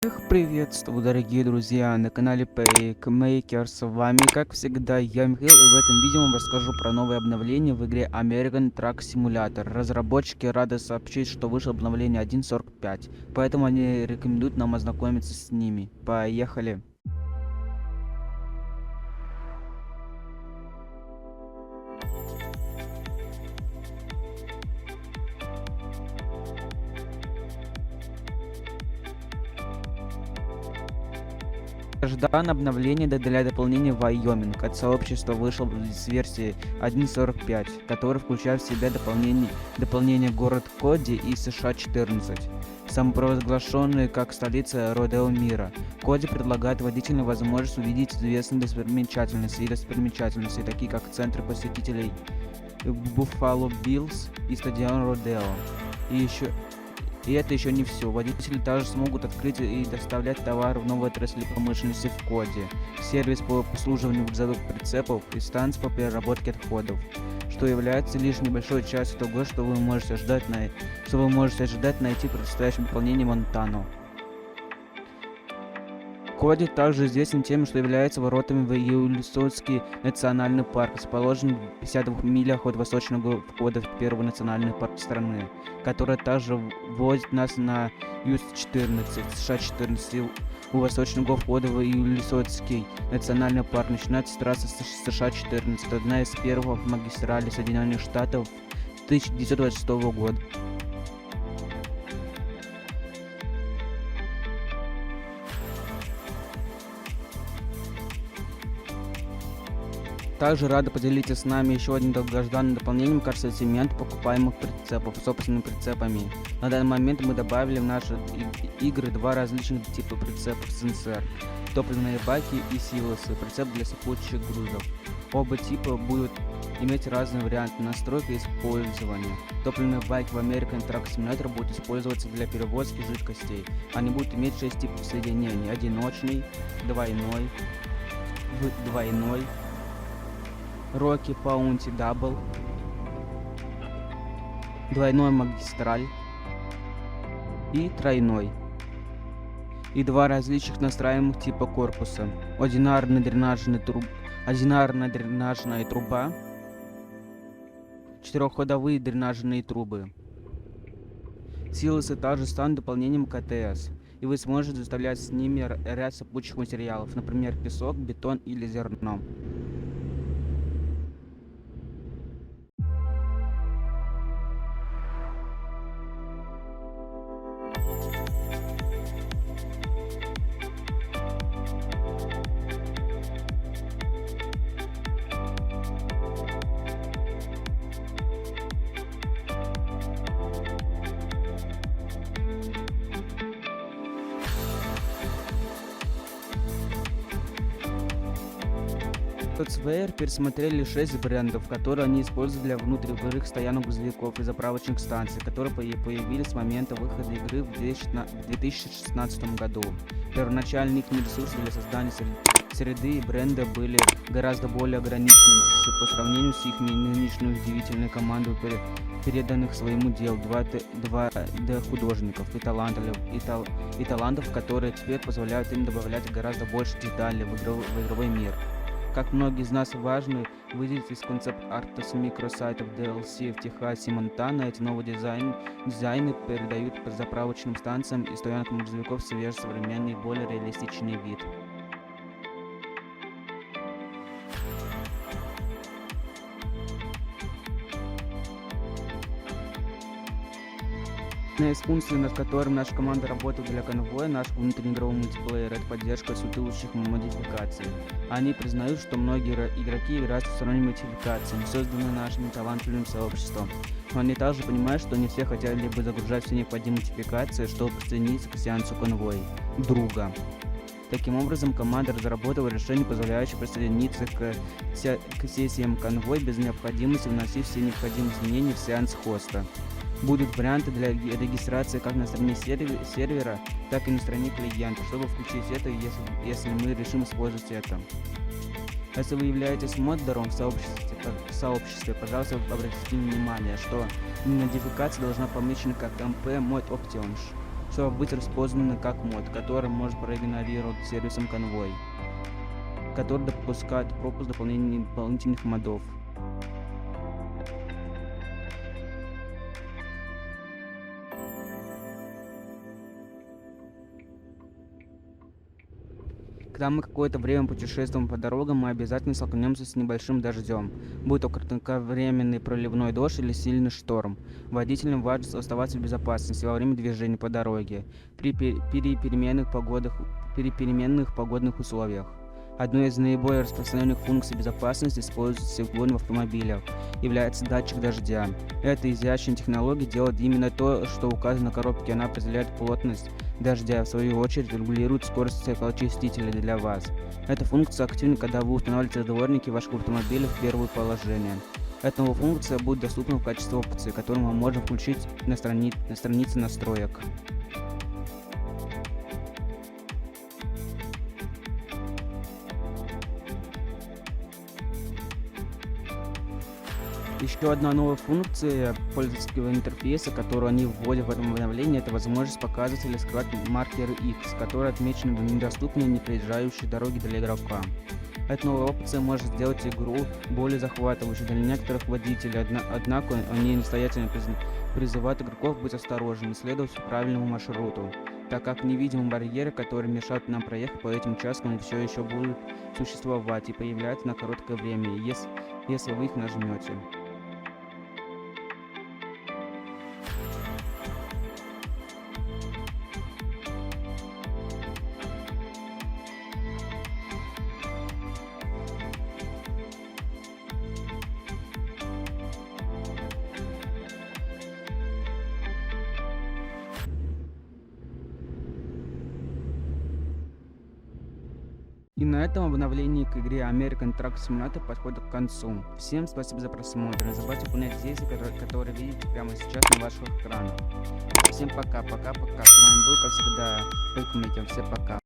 Всех приветствую, дорогие друзья, на канале Packmaker. С вами, как всегда, я Михаил, и в этом видео вам расскажу про новое обновление в игре American Truck Simulator. Разработчики рады сообщить, что вышло обновление 1.45, поэтому они рекомендуют нам ознакомиться с ними. Поехали! Ждан обновление для дополнения Wyoming от сообщества вышел с версии 1.45, который включает в себя дополнение город Коди и США-14, самопровозглашенные как столица Родео мира. Коди предлагает водителям возможность увидеть известные достопримечательности, такие как центры посетителей Buffalo Bills и стадион Родео. И это еще не все. Водители также смогут открыть и доставлять товары в новой отрасли промышленности в Коде, сервис по обслуживанию грузовых прицепов и станций по переработке отходов, что является лишь небольшой частью того, что вы можете ожидать найти в предстоящем дополнении Монтано. Коди также известен тем, что является воротами в Йеллоустонский национальный парк, расположен в 52 милях от восточного входа в первый национальный парк страны, который также вводит нас на Юз-14, США-14. У восточного входа в Йеллоустонский национальный парк начинается с трассы США-14, одна из первых магистралей Соединенных Штатов 1926 года. Также рада поделиться с нами еще одним долгожданным дополнением к ассортименту покупаемых прицепов собственными прицепами. На данный момент мы добавили в наши игры два различных типа прицепов СНСР: топливные баки и силосы, прицеп для сыпучих грузов. Оба типа будут иметь разные варианты настройки и использования. Топливные баки в American Truck Simulator будут использоваться для перевозки жидкостей. Они будут иметь 6 типов соединений: одиночный, двойной, Rocky Paunty Double, двойной магистраль и тройной. И два различных настраиваемых типа корпуса: одинарная дренажная труба, четырехходовые дренажные трубы. Силосы также станут дополнением КТС, и вы сможете доставлять с ними ряд сыпучих материалов, например, песок, бетон или зерно. Software пересмотрели 6 брендов, которые они используют для внутриигровых стоянок грузовиков и заправочных станций, которые появились с момента выхода игры в 2016 году. Первоначально их ресурсы для создания среды и бренда были гораздо более ограниченными по сравнению с их нынешней удивительной командой переданных своему делу 2D художников и талантов, которые теперь позволяют им добавлять гораздо больше деталей в игровой мир. Как многие из нас важно выделить из концепт-арта с микросайтов DLC в Техасе и Монтана, эти новые дизайны передают заправочным станциям и стоянкам грузовиков свежий, современный и более реалистичный вид. Одна из функций, над которым наша команда работает для конвоя нашего внутриигрового мультиплеера, это поддержка сутылущих модификаций. Они признают, что многие игроки играют в сторонними модификациями, созданными нашим талантливым сообществом. Но они также понимают, что не все хотели бы загружать все необходимые модификации, чтобы присоединиться к сеансу конвой друга. Таким образом, команда разработала решение, позволяющее присоединиться к сессиям конвой без необходимости вносить все необходимые изменения в сеанс хоста. Будут варианты для регистрации как на стороне сервера, так и на стороне клиента, чтобы включить это, если мы решим использовать это. Если вы являетесь моддером в сообществе, пожалуйста, обратите внимание, что модификация должна помечена как MP Mod Options, чтобы быть распознаны как мод, который может проигнорировать сервисом Convoy, который допускает пропуск дополнительных модов. Когда мы какое-то время путешествуем по дорогам, мы обязательно столкнемся с небольшим дождем, будь то кратковременный проливной дождь или сильный шторм. Водителям важно оставаться в безопасности во время движения по дороге при переменных погодных условиях. Одной из наиболее распространенных функций безопасности, использующейся сегодня в автомобилях, является датчик дождя. Эта изящная технология делает именно то, что указано на коробке. Она определяет плотность дождя, в свою очередь регулирует скорость стеклоочистителя для вас. Эта функция активна, когда вы устанавливаете дворники вашего автомобиля в первое положение. Эта новая функция будет доступна в качестве опции, которую мы можем включить на странице настроек. Еще одна новая функция пользовательского интерфейса, которую они вводят в этом обновлении, это возможность показывать или скрывать маркеры X, которые отмечены в недоступной непроезжающей дороге для игрока. Эта новая опция может сделать игру более захватывающей для некоторых водителей, однако они настоятельно призывают игроков быть осторожными и следовать правильному маршруту, так как невидимые барьеры, которые мешают нам проехать по этим участкам, все еще будут существовать и появляться на короткое время, если вы их нажмете. И на этом обновление к игре American Truck Simulator подходит к концу. Всем спасибо за просмотр. Не забывайте выполнять действия, которые видите прямо сейчас на ваших экранах. Всем пока. С вами был, как всегда, Пылкмейкер. Всем пока.